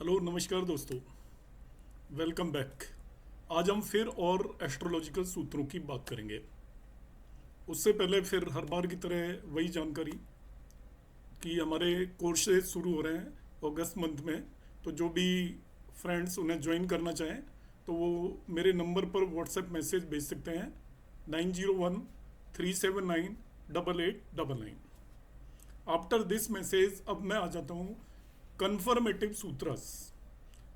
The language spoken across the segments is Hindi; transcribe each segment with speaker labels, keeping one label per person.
Speaker 1: हेलो नमस्कार दोस्तों। Welcome back. आज हम फिर और एस्ट्रोलॉजिकल सूत्रों की बात करेंगे। उससे पहले फिर हर बार की तरह वही जानकारी कि हमारे कोर्सेज शुरू हो रहे हैं अगस्त मंथ में। तो जो भी फ्रेंड्स उन्हें ज्वाइन करना चाहें तो वो मेरे नंबर पर व्हाट्सएप मैसेज भेज सकते हैं 9013798899। आफ्टर दिस मैसेज अब मैं आ जाता हूँ कन्फर्मेटिव सूत्रस।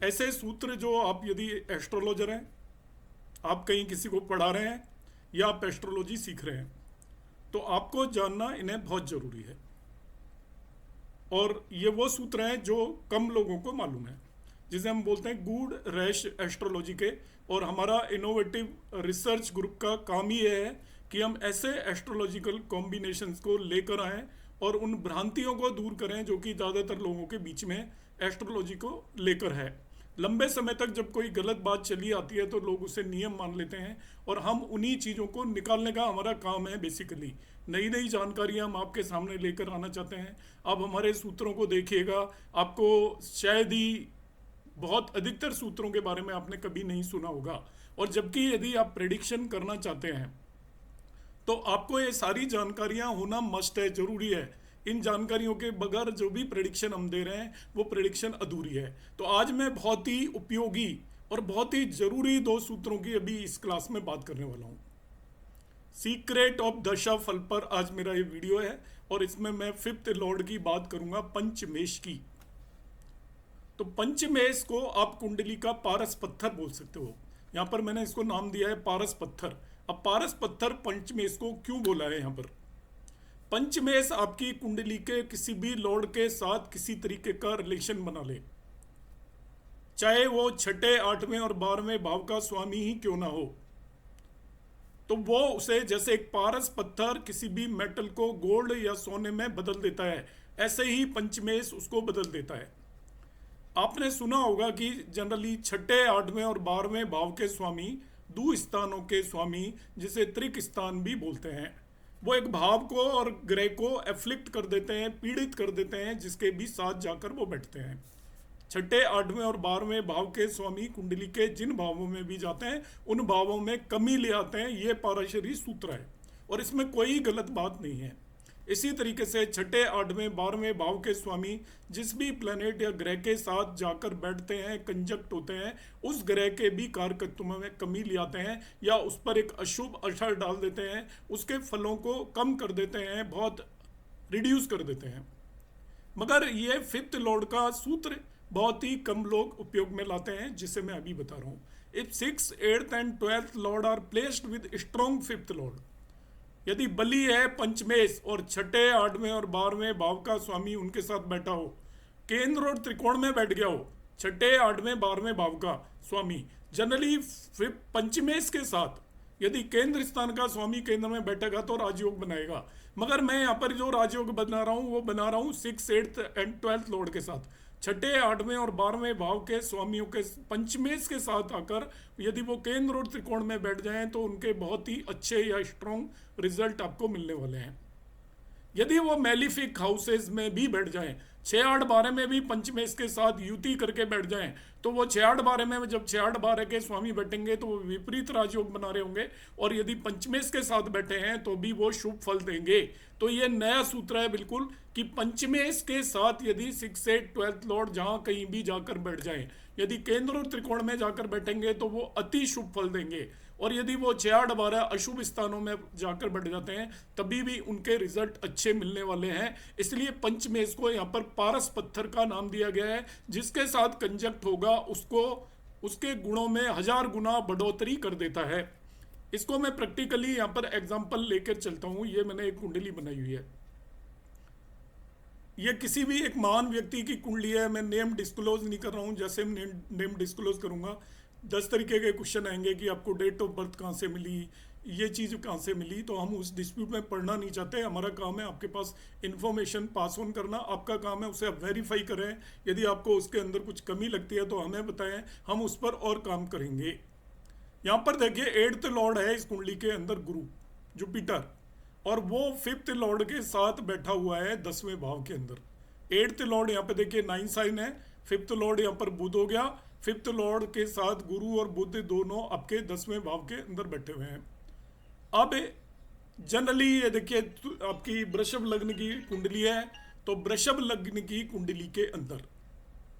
Speaker 1: ऐसे सूत्र जो आप यदि एस्ट्रोलॉजर हैं, आप कहीं किसी को पढ़ा रहे हैं या आप एस्ट्रोलॉजी सीख रहे हैं तो आपको जानना इन्हें बहुत ज़रूरी है। और ये वो सूत्र हैं जो कम लोगों को मालूम है, जिसे हम बोलते हैं गूढ़ रहस्य एस्ट्रोलॉजी के। और हमारा इनोवेटिव रिसर्च ग्रुप का काम ही यह है कि हम ऐसे एस्ट्रोलॉजिकल कॉम्बिनेशंस को लेकर आएँ और उन भ्रांतियों को दूर करें जो कि ज़्यादातर लोगों के बीच में एस्ट्रोलॉजी को लेकर है। लंबे समय तक जब कोई गलत बात चली आती है तो लोग उसे नियम मान लेते हैं और हम उन्हीं चीज़ों को निकालने का हमारा काम है। बेसिकली नई नई जानकारियां हम आपके सामने लेकर आना चाहते हैं। आप हमारे सूत्रों को देखिएगा, आपको शायद ही बहुत अधिकतर सूत्रों के बारे में आपने कभी नहीं सुना होगा। और जबकि यदि आप प्रेडिक्शन करना चाहते हैं तो आपको ये सारी जानकारियां होना मस्ट है, जरूरी है। इन जानकारियों के बगैर जो भी प्रेडिक्शन हम दे रहे हैं वो प्रेडिक्शन अधूरी है। तो आज मैं बहुत ही उपयोगी और बहुत ही जरूरी दो सूत्रों की अभी इस क्लास में बात करने वाला हूँ। सीक्रेट ऑफ दशा फल पर आज मेरा ये वीडियो है और इसमें मैं फिफ्थ लॉर्ड की बात करूंगा, पंचमेश की। तो पंचमेश को आप कुंडली का पारस पत्थर बोल सकते हो। यहाँ पर मैंने इसको नाम दिया है पारस पत्थर। अब पारस पत्थर पंचमेश को क्यों बोला है? यहाँ पर पंचमेश आपकी कुंडली के किसी भी लॉर्ड के साथ किसी तरीके का रिलेशन बना ले, चाहे वो छठे, आठवें और 12वें भाव का स्वामी ही क्यों ना हो, तो वो उसे जैसे एक पारस पत्थर किसी भी मेटल को गोल्ड या सोने में बदल देता है, ऐसे ही पंचमेश उसको बदल देता है। आपने सुना होगा कि जनरली छठे, आठवें और 12वें भाव के स्वामी दो स्थानों के स्वामी, जिसे त्रिक स्थान भी बोलते हैं, वो एक भाव को और ग्रह को एफ्लिक्ट कर देते हैं, पीड़ित कर देते हैं, जिसके भी साथ जाकर वो बैठते हैं। छठे, आठवें और 12वें भाव के स्वामी कुंडली के जिन भावों में भी जाते हैं उन भावों में कमी ले आते हैं। ये पाराशरी सूत्र है और इसमें कोई गलत बात नहीं है। इसी तरीके से छठे, आठवें, 12वें भाव के स्वामी जिस भी प्लेनेट या ग्रह के साथ जाकर बैठते हैं, कंजक्ट होते हैं, उस ग्रह के भी कारकत्व में कमी ले आते हैं या उस पर एक अशुभ असर डाल देते हैं, उसके फलों को कम कर देते हैं, बहुत रिड्यूस कर देते हैं। मगर ये फिफ्थ लॉर्ड का सूत्र बहुत ही कम लोग उपयोग में लाते हैं, जिसे मैं अभी बता रहा हूँ। If 6th, 8th and 12th lord are placed with strong fifth lord, यदि बलि है पंचमेश और छठे, आठवें और 12वें भाव का स्वामी उनके साथ बैठा हो, केंद्र और त्रिकोण में बैठ गया हो, छठे, आठवें, 12वें भाव का स्वामी जनरली पंचमेश के साथ यदि केंद्र स्थान का स्वामी केंद्र में बैठेगा तो राजयोग बनाएगा। मगर मैं यहाँ पर जो राजयोग बना रहा हूँ वो बना रहा हूँ 6th, 8th and 12th Lord के साथ। छठे, आठवें और 12वें भाव के स्वामियों के पंचमेश के साथ आकर यदि वो केंद्र और त्रिकोण में बैठ जाएं तो उनके बहुत ही अच्छे या स्ट्रॉन्ग रिजल्ट आपको मिलने वाले हैं। यदि वो मेलिफिक हाउसेज में भी बैठ जाएं, 6, 8, 12 में भी पंचमेश के साथ युति करके बैठ जाएं, तो वो 6, 8, 12 में जब 6, 8, 12 के स्वामी बैठेंगे तो वो विपरीत राजयोग बना रहे होंगे, और यदि पंचमेश के साथ बैठे हैं तो भी वो शुभ फल देंगे। तो ये नया सूत्र है बिल्कुल कि पंचमेश के साथ यदि 6 से 12th लॉर्ड जहां कहीं भी जाकर बैठ जाएं, यदि केंद्र और त्रिकोण में जाकर बैठेंगे तो वो अति शुभ फल देंगे, और यदि वो 6, 8, 12 अशुभ स्थानों में जाकर बैठ जाते हैं तभी भी उनके रिजल्ट अच्छे मिलने वाले हैं। इसलिए पंचमेश को यहाँ पर पारस पत्थर का नाम दिया गया है। जिसके साथ कंजक्ट होगा उसको उसके गुणों में 1000 गुना बढ़ोतरी कर देता है। इसको मैं प्रैक्टिकली यहाँ पर एग्जाम्पल लेकर चलता हूँ। ये मैंने एक कुंडली बनाई हुई है, ये किसी भी एक महान व्यक्ति की कुंडली है। मैं नेम डिस्क्लोज नहीं कर रहा हूँ, जैसे मैं नेम डिस्क्लोज करूंगा 10 तरीके के क्वेश्चन आएंगे कि आपको डेट ऑफ बर्थ कहाँ से मिली, ये चीज़ कहाँ से मिली, तो हम उस डिस्प्यूट में पढ़ना नहीं चाहते। हमारा काम है आपके पास इन्फॉर्मेशन पास ऑन करना, आपका काम है उसे आप वेरीफाई करें। यदि आपको उसके अंदर कुछ कमी लगती है तो हमें बताएं, हम उस पर और काम करेंगे। यहाँ पर देखिए 8th लॉर्ड है इस कुंडली के अंदर, गुरु जुपिटर, और वो 5th लॉर्ड के साथ बैठा हुआ है 10वें भाव के अंदर। 8th लॉर्ड यहाँ पे देखिए 9 साइन है फिफ्थ लॉर्ड यहाँ पर बुध हो गया, फिफ्थ लॉर्ड के साथ गुरु और बुध दोनों आपके 10वें भाव के अंदर बैठे हुए हैं। अब जनरली ये देखिए आपकी वृषभ लग्न की कुंडली है, तो वृषभ लग्न की कुंडली के अंदर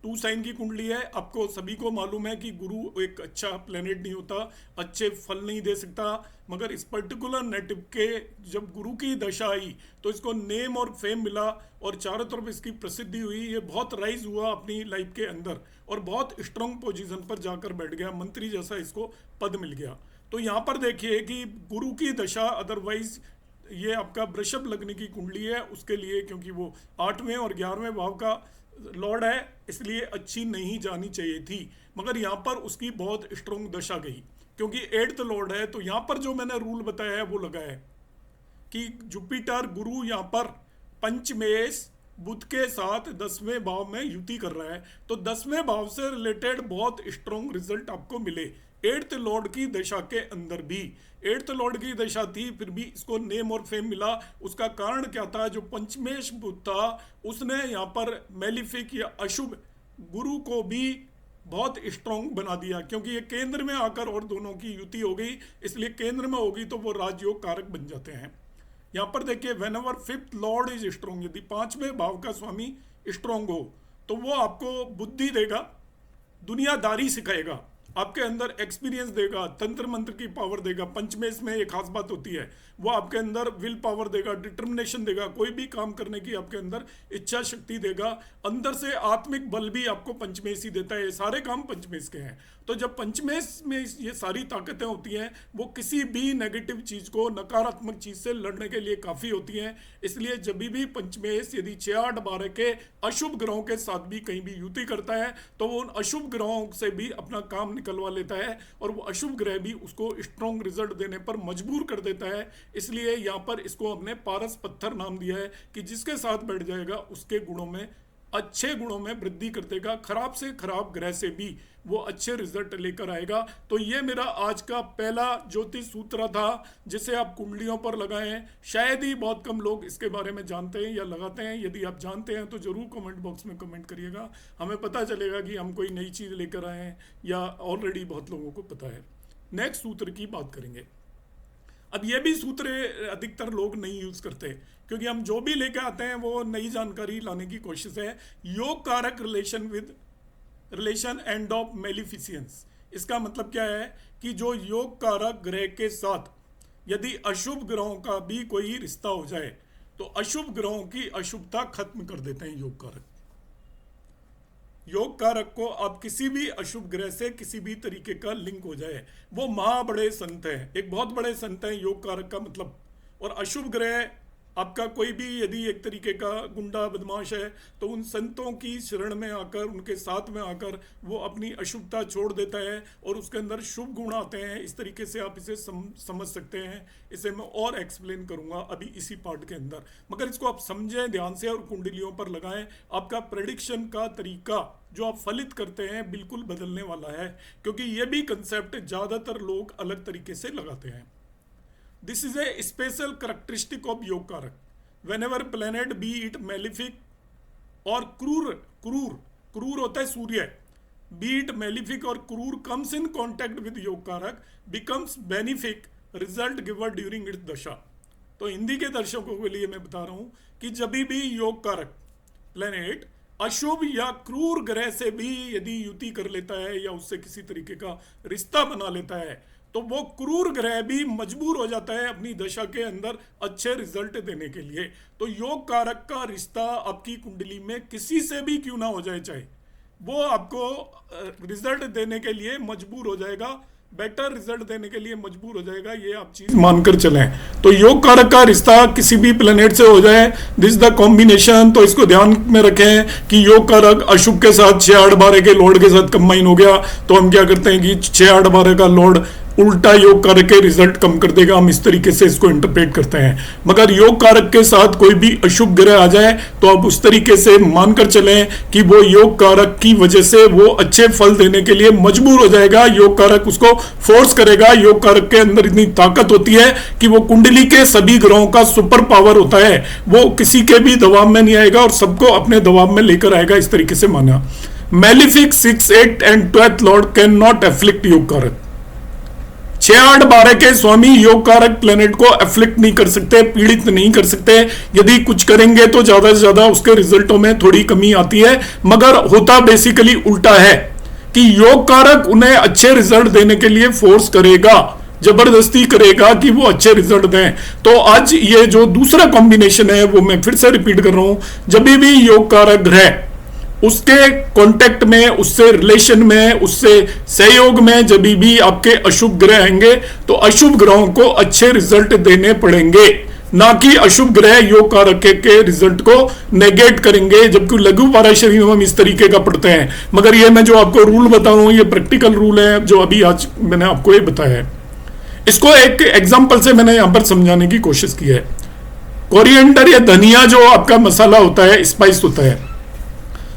Speaker 1: 2 साइन की कुंडली है। आपको सभी को मालूम है कि गुरु एक अच्छा प्लेनेट नहीं होता, अच्छे फल नहीं दे सकता, मगर इस पर्टिकुलर नेटिव के जब गुरु की दशा आई तो इसको नेम और फेम मिला और चारों तरफ इसकी प्रसिद्धि हुई। ये बहुत राइज हुआ अपनी लाइफ के अंदर और बहुत स्ट्रांग पोजीशन पर जाकर बैठ गया, मंत्री जैसा इसको पद मिल गया। तो यहाँ पर देखिए कि गुरु की दशा, अदरवाइज ये आपका वृषभ लग्न की कुंडली है उसके लिए, क्योंकि वो 8वें और 11वें भाव का लॉर्ड है, इसलिए अच्छी नहीं जानी चाहिए थी, मगर यहाँ पर उसकी बहुत स्ट्रॉन्ग दशा गई क्योंकि 8th लॉर्ड है। तो यहाँ पर जो मैंने रूल बताया है वो लगा है कि जुपिटर गुरु यहाँ पर पंचमेश बुध के साथ 10वें भाव में युति कर रहा है, तो 10वें भाव से रिलेटेड बहुत स्ट्रॉन्ग रिजल्ट आपको मिले 8th लॉर्ड की दशा के अंदर भी। 8th लॉर्ड की दशा थी फिर भी इसको नेम और फेम मिला। उसका कारण क्या था, जो पंचमेश बुध था उसने यहाँ पर मेलिफिक या अशुभ गुरु को भी बहुत स्ट्रॉन्ग बना दिया, क्योंकि ये केंद्र में आकर और दोनों की युति हो गई, इसलिए केंद्र में होगी तो वो राजयोग कारक बन जाते हैं। यहाँ पर देखिए when ever 5th Lord is strong, यदि 5वें भाव का स्वामी स्ट्रॉन्ग हो तो वो आपको बुद्धि देगा, दुनियादारी सिखाएगा, आपके अंदर एक्सपीरियंस देगा, तंत्र मंत्र की पावर देगा। पंचमेश में एक खास बात होती है, वो आपके अंदर विल पावर देगा, डिटर्मिनेशन देगा, कोई भी काम करने की आपके अंदर इच्छा शक्ति देगा, अंदर से आत्मिक बल भी आपको पंचमेश ही देता है। ये सारे काम पंचमेश के हैं। तो जब पंचमेश में ये सारी ताकतें होती हैं वो किसी भी नेगेटिव चीज को, नकारात्मक चीज से लड़ने के लिए काफी होती हैं। इसलिए जब भी पंचमेश यदि 6, 8, 12 के अशुभ ग्रहों के साथ भी कहीं भी युति करता है तो वो उन अशुभ ग्रहों से भी अपना काम निकलवा लेता है और वो अशुभ ग्रह भी उसको स्ट्रॉन्ग रिजल्ट देने पर मजबूर कर देता है। इसलिए यहाँ पर इसको हमने पारस पत्थर नाम दिया है कि जिसके साथ बैठ जाएगा उसके गुणों में, अच्छे गुणों में वृद्धि कर देगा, खराब से खराब ग्रह से भी वो अच्छे रिजल्ट लेकर आएगा। तो ये मेरा आज का पहला ज्योतिष सूत्र था जिसे आप कुंडलियों पर लगाएं। शायद ही बहुत कम लोग इसके बारे में जानते हैं या लगाते हैं। यदि आप जानते हैं तो जरूर कमेंट बॉक्स में कमेंट करिएगा, हमें पता चलेगा कि हम कोई नई चीज़ लेकर आए हैं या ऑलरेडी बहुत लोगों को पता है। नेक्स्ट सूत्र की बात करेंगे। अब ये भी सूत्र अधिकतर लोग नहीं यूज करते क्योंकि हम जो भी लेकर आते हैं वो नई जानकारी लाने की कोशिश है। योग कारक रिलेशन एंड ऑफ मेलिफिसियंस, इसका मतलब क्या है कि जो योग कारक ग्रह के साथ यदि अशुभ ग्रहों का भी कोई रिश्ता हो जाए तो अशुभ ग्रहों की अशुभता खत्म कर देते हैं योग कारक। योग कारक को आप किसी भी अशुभ ग्रह से किसी भी तरीके का लिंक हो जाए, वो बड़े संत हैं, एक बहुत बड़े संत हैं योग कारक का मतलब। और अशुभ ग्रह आपका कोई भी यदि एक तरीके का गुंडा बदमाश है तो उन संतों की शरण में आकर, उनके साथ में आकर वो अपनी अशुभता छोड़ देता है और उसके अंदर शुभ गुण आते हैं। इस तरीके से आप इसे समझ सकते हैं। इसे मैं और एक्सप्लेन करूंगा अभी इसी पार्ट के अंदर, मगर इसको आप समझें ध्यान से और कुंडलियों पर लगाएं। आपका प्रेडिक्शन का तरीका जो आप फलित करते हैं बिल्कुल बदलने वाला है, क्योंकि ये भी कंसेप्ट ज़्यादातर लोग अलग तरीके से लगाते हैं। This is a special characteristic of योग कारक. Whenever planet be it malefic और क्रूर होता है सूर्य, be it malefic और क्रूर comes in contact with योग कारक becomes benefic result giver during its दशा। तो हिंदी के दर्शकों के लिए मैं बता रहा हूं कि जब भी योग कारक प्लेनेट अशुभ या क्रूर ग्रह से भी यदि युति कर लेता है या उससे किसी तरीके का रिश्ता बना लेता है तो वो क्रूर ग्रह भी मजबूर हो जाता है अपनी दशा के अंदर अच्छे रिजल्ट देने के लिए। तो योग कारक का रिश्ता आपकी कुंडली में किसी से भी क्यों ना हो जाए, चाहे वो आपको रिजल्ट देने के लिए मजबूर हो जाएगा, बेटर रिजल्ट देने के लिए मजबूर हो जाएगा, ये आप चीज मानकर चलें। तो योग कारक का रिश्ता किसी भी प्लेनेट से हो जाए, दिस द कॉम्बिनेशन। तो इसको ध्यान में रखें कि योग कारक अशुभ के साथ 6, 8, 12 के लॉर्ड के साथ कंबाइन हो गया तो हम क्या करते हैं कि 6, 8, 12 का लॉर्ड उल्टा योग कारक के रिजल्ट कम कर देगा। हम इस तरीके से इसको इंटरप्रेट करते हैं। मगर योग कारक के साथ कोई भी अशुभ ग्रह आ जाए तो आप उस तरीके से मानकर चलें कि वो योग कारक की वजह से वो अच्छे फल देने के लिए मजबूर हो जाएगा। योग कारक उसको फोर्स करेगा। योग कारक के अंदर इतनी ताकत होती है कि वो कुंडली के सभी ग्रहों का सुपर पावर होता है, वो किसी के भी दबाव में नहीं आएगा और सबको अपने दबाव में लेकर आएगा। इस तरीके से माना। Malefic 6, 8 and 12th Lord can not afflict योग कारक। 6, 8, 12 के स्वामी योग कारक प्लेनेट को एफ्लिक्ट नहीं कर सकते, पीड़ित नहीं कर सकते। यदि कुछ करेंगे तो ज्यादा से ज्यादा उसके रिजल्टों में थोड़ी कमी आती है, मगर होता बेसिकली उल्टा है कि योग कारक उन्हें अच्छे रिजल्ट देने के लिए फोर्स करेगा, जबरदस्ती करेगा कि वो अच्छे रिजल्ट दें। तो आज ये जो दूसरा कॉम्बिनेशन है वो मैं फिर से रिपीट कर रहा हूं, जब भी योग कारक ग्रह उसके कांटेक्ट में, उससे रिलेशन में, उससे सहयोग में जब भी आपके अशुभ ग्रह आएंगे तो अशुभ ग्रहों को अच्छे रिजल्ट देने पड़ेंगे, ना कि अशुभ ग्रह योग कारक के रिजल्ट को नेगेट करेंगे। जबकि लघु पाराशरी में हम इस तरीके का पढ़ते हैं, मगर ये मैं जो आपको रूल बता रहा हूं ये प्रैक्टिकल रूल है जो अभी आज मैंने आपको ये बताया है। इसको एक एग्जाम्पल से मैंने यहां पर समझाने की कोशिश की है। कोरिएंडर या धनिया जो आपका मसाला होता है, स्पाइस होता है,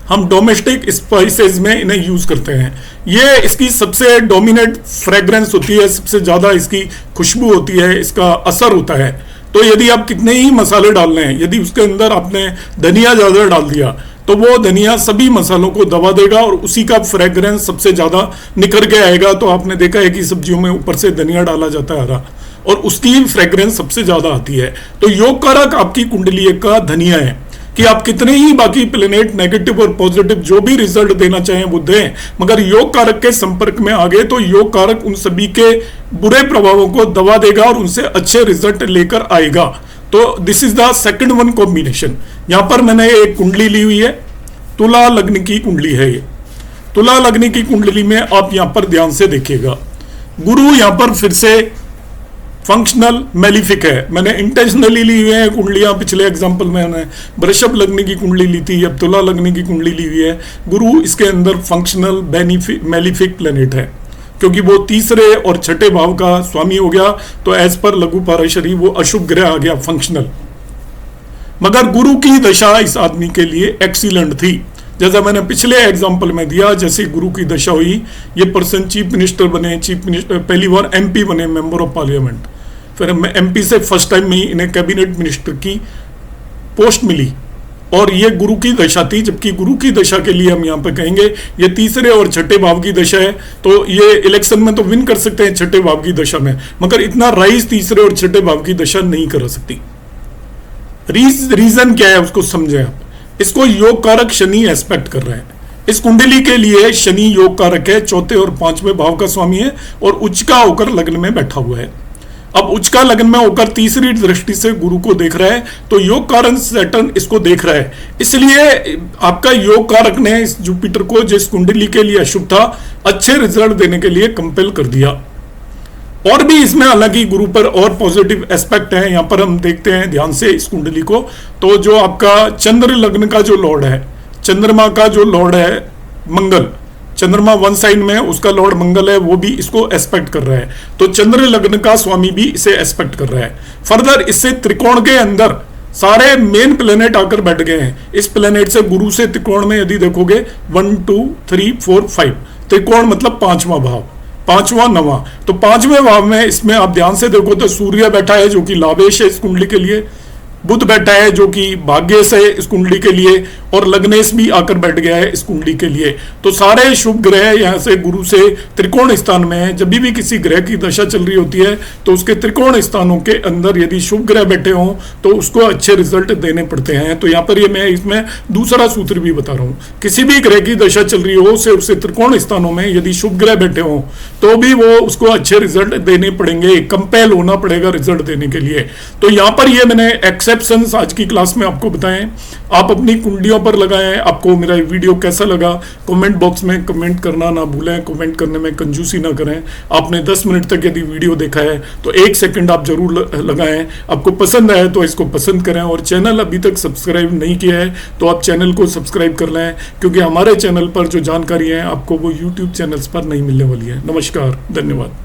Speaker 1: हम डोमेस्टिक स्पाइसेस में इन्हें यूज करते हैं। ये इसकी सबसे डोमिनेट फ्रेग्रेंस होती है, सबसे ज्यादा इसकी खुशबू होती है, इसका असर होता है। तो यदि आप कितने ही मसाले डाल रहे हैं, यदि उसके अंदर आपने धनिया ज्यादा डाल दिया तो वो धनिया सभी मसालों को दबा देगा और उसी का फ्रेग्रेंस सबसे ज्यादा निखर के आएगा। तो आपने देखा है कि सब्जियों में ऊपर से धनिया डाला जाता है हरा, और उसकी फ्रेग्रेंस सबसे ज्यादा आती है। तो योग कारक आपकी कुंडली का धनिया है कि आप कितने ही बाकी प्लेनेट नेगेटिव और पॉजिटिव जो भी रिजल्ट देना चाहें वो दें, मगर योग कारक के संपर्क में आ गए तो योग कारक उन सभी के बुरे प्रभावों को दबा देगा और उनसे अच्छे रिजल्ट लेकर आएगा। तो this is the second one combination. यहां पर मैंने एक कुंडली ली हुई है, तुला लग्न की कुंडली है ये। तुला लग्न की कुंडली में आप यहां पर ध्यान से देखिएगा, गुरु यहां पर फिर से फंक्शनल मेलिफिक है। मैंने इंटेंशनली ली हुई है कुंडलियां, पिछले एग्जांपल में मैंने वृषभ लग्न की कुंडली ली थी, अब तुला लग्न की कुंडली ली हुई है। गुरु इसके अंदर फंक्शनल मेलिफिक प्लेनेट है, क्योंकि वो तीसरे और छठे भाव का स्वामी हो गया। तो एज पर लघु पाराशरी वो अशुभ ग्रह आ गया फंक्शनल। मगर गुरु की दशा इस आदमी के लिए एक्सीलेंट थी, जैसा मैंने पिछले एग्जांपल में दिया। जैसे गुरु की दशा हुई, ये पर्सन चीफ मिनिस्टर बने, चीफ मिनिस्टर पहली बार एमपी बने, मेंबर ऑफ पार्लियामेंट, फिर एमपी से फर्स्ट टाइम में इन्हें कैबिनेट मिनिस्टर की पोस्ट मिली, और ये गुरु की दशा थी। जबकि गुरु की दशा के लिए हम यहाँ पे कहेंगे ये तीसरे और छठे भाव की दशा है, तो ये इलेक्शन में तो विन कर सकते हैं छठे भाव की दशा में, मगर इतना राइज तीसरे और छठे भाव की दशा नहीं कर सकती। रीजन क्या है उसको समझे आप। इसको योग कारक शनि एस्पेक्ट कर रहे हैं। इस कुंडली के लिए शनि योग कारक है, चौथे और पांचवें भाव का स्वामी है, और उच्च का होकर लग्न में बैठा हुआ है। अब उच्च का लग्न में होकर तीसरी दृष्टि से गुरु को देख रहा है, तो योग कारक सैटर्न इसको देख रहा है। इसलिए आपका योग कारक ने इस जुपिटर को, जिस कुंडली के लिए अशुभ था, अच्छे रिजल्ट देने के लिए कंपेल कर दिया। और भी इसमें हालांकि गुरु पर और पॉजिटिव एस्पेक्ट है, यहां पर हम देखते हैं ध्यान से इस कुंडली को। तो जो आपका चंद्र लग्न का जो लॉर्ड है, चंद्रमा का जो लॉर्ड है मंगल, चंद्रमा वन साइन में उसका लॉर्ड मंगल है, वो भी इसको एस्पेक्ट कर रहा है। तो चंद्र लग्न का स्वामी भी इसे एस्पेक्ट कर रहा है। फर्दर इससे त्रिकोण के अंदर सारे मेन प्लेनेट आकर बैठ गए हैं। इस प्लेनेट से गुरु से त्रिकोण में यदि देखोगे 1 2 3 4 5, त्रिकोण मतलब पांचवा भाव, पांचवा नवा। तो पांचवें भाव में इसमें आप ध्यान से देखो तो सूर्य बैठा है जो कि लाभेश है इस कुंडली के लिए, बुध बैठा है जो कि भाग्येश है इस कुंडली के लिए, और लग्नेश भी आकर बैठ गया है इस कुंडली के लिए। तो सारे शुभ ग्रह यहाँ से गुरु से त्रिकोण स्थान में है। जब भी किसी ग्रह की दशा चल रही होती है तो उसके त्रिकोण स्थानों के अंदर यदि शुभ ग्रह बैठे हों तो उसको अच्छे रिजल्ट देने पड़ते हैं। तो यहाँ पर ये मैं इसमें दूसरा सूत्र भी बता रहा हूँ, किसी भी ग्रह की दशा चल रही हो उससे त्रिकोण स्थानों में यदि शुभ ग्रह बैठे हों तो भी वो उसको अच्छे रिजल्ट देने पड़ेंगे, कंपेल होना पड़ेगा रिजल्ट देने के लिए। तो यहाँ पर ये मैंने एक्सेप्शंस आज की क्लास में आपको बताएं, आप अपनी कुंडलियों पर लगाएं। आपको मेरा वीडियो कैसा लगा कमेंट बॉक्स में कमेंट करना ना भूलें, कमेंट करने में कंजूसी ना करें। आपने 10 मिनट तक यदि वीडियो देखा है तो 1 सेकंड आप जरूर लगाएं। आपको पसंद आए तो इसको पसंद करें, और चैनल अभी तक सब्सक्राइब नहीं किया है तो आप चैनल को सब्सक्राइब कर लें, क्योंकि हमारे चैनल पर जो जानकारी है आपको वो यूट्यूब चैनल्स पर नहीं मिलने वाली है। नमस्कार, धन्यवाद।